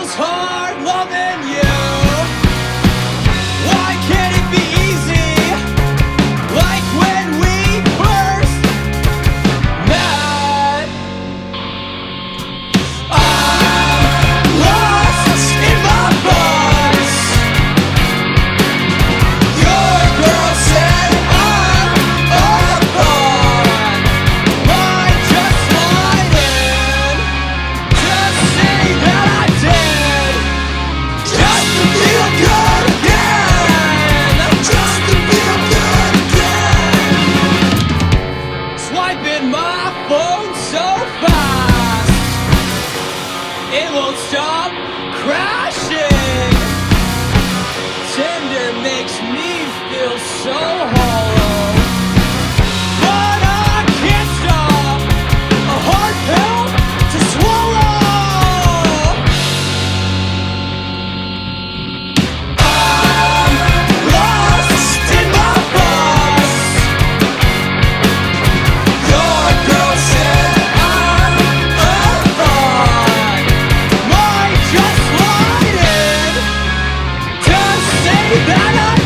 feels hard loving you. Why can't it be easy, like when we first met? I'm lost in my thoughts. Your girl said I'm a thought. Mine just lied in to say that I did, just to feel good again, just to feel good again. Swiping my phone so fast, it won't stop crashing. Tinder makes me feel so hollow, but I can't stop. A hard pill to swallow. I'm lost in my thoughts. Your girl said I'm a thought. Mine just lied in to say that I